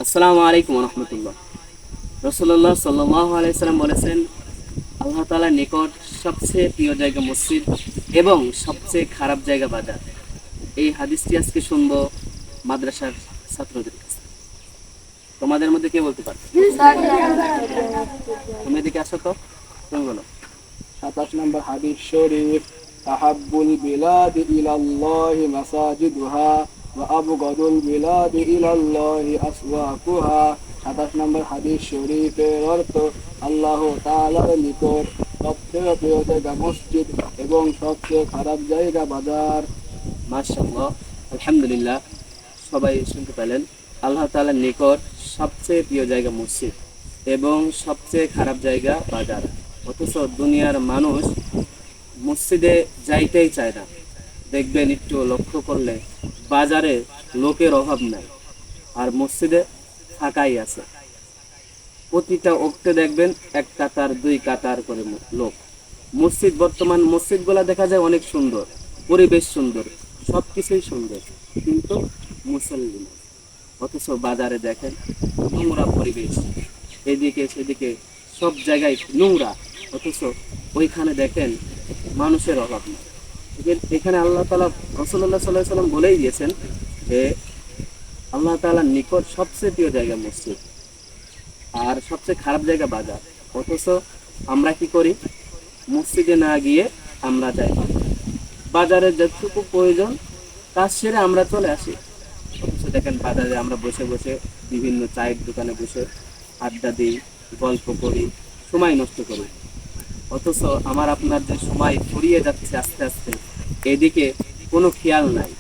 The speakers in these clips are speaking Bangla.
আসসালামু আলাইকুম রহমতুল্লাহ। রাসূলুল্লাহ সাল্লাল্লাহু আলাইহি সাল্লাম বলেছেন, আল্লাহ তাআলার নিকট সবচেয়ে প্রিয় জায়গা মসজিদ এবং সবচেয়ে খারাপ জায়গা বাজার। এই হাদিসটি আজকে শুনবো মাদ্রাসার ছাত্রদের কাছে। তোমাদের মধ্যে কে বলতে পারবে? তুমি এদিকে আসো তো, তুমি বলো। 27 নম্বর হাদিস শরীফ, তাহাব্বুল বিলাদি ইলাল্লাহি মাসাজিদুহা ওয়া আবগাদুল বিলাদি ইলাল্লাহি আসওয়াকুহা। 27 নম্বর হাদিস শরীফের অর্থ, আল্লাহ তাআলার নিকট সবচেয়ে প্রিয় জায়গা মসজিদ এবং সবচেয়ে খারাপ জায়গা বাজার। মাশাআল্লাহ, আলহামদুলিল্লাহ। সবাই শুনতে পেলেন, আল্লাহ তাআলার নিকট সবচেয়ে প্রিয় জায়গা মসজিদ এবং সবচেয়ে খারাপ জায়গা বাজার। অথচ দুনিয়ার মানুষ মসজিদে যাইতেই চায় না। দেখবেন, একটু লক্ষ্য করলে বাজারে লোকের অভাব নাই, আর মসজিদে ফাঁকাই আছে। প্রতিটা ওক্তে দেখবেন এক কাতার দুই কাতার করে লোক। মসজিদ, বর্তমান মসজিদগুলা দেখা যায় অনেক সুন্দর, পরিবেশ সুন্দর, সবকিছুই সুন্দর, কিন্তু মুসল্লি নেই। অথচ বাজারে দেখেন নোংরা পরিবেশ, এদিকে সেদিকে সব জায়গায় নোংরা। অথচ ওইখানে দেখেন মানুষের অভাব নেই। এখানে আল্লাহ তাআলা, রাসূলুল্লাহ সাল্লাল্লাহু আলাইহি ওয়াসাল্লাম বলেই দিয়েছেন যে আল্লাহ তাআলার নিকট সবচেয়ে প্রিয় জায়গা মসজিদ আর সবচেয়ে খারাপ জায়গা বাজার। অথচ আমরা কি করি? মসজিদে না গিয়ে আমরা যাই বাজারে, যতটুকু প্রয়োজন কাজ সেরে আমরা চলে আসি। অথচ দেখেন বাজারে আমরা বসে বসে বিভিন্ন চায়ের দোকানে বসে আড্ডা দিই, গল্প করি, সময় নষ্ট করি। অথচ আমার আপনার যে সময় ফুরিয়ে যাচ্ছে আস্তে আস্তে, এদিকে কোনো খেয়াল নাই।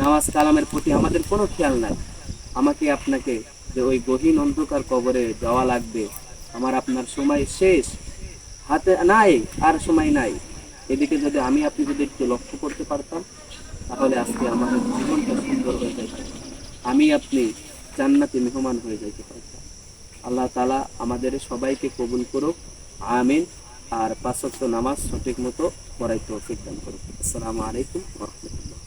নামাজ কালামের প্রতি আমাদের কোনো খেয়াল নাই। আমাকে আপনাকে যে ওই গহীন অন্ধকার কবরে যাওয়া লাগবে, আমার আপনার সময় শেষ, হাতে নাই, আর সময় নাই। এদিকে যদি আপনি যদি একটু লক্ষ্য করতে পারতাম, তাহলে আজকে আমাদের জীবনটা সুন্দর হয়ে যেত, আপনি জান্নাতি মেহমান হয়ে যেতে পারতাম। আল্লাহ তাআলা আমাদের সবাইকে কবুল করুক, আমিন। আর 5 ওয়াক্ত নামাজ সঠিক মতো পড়াই তৌফিক দান করুক। আসসালামু আলাইকুম ওয়া রাহমাতুল্লাহ।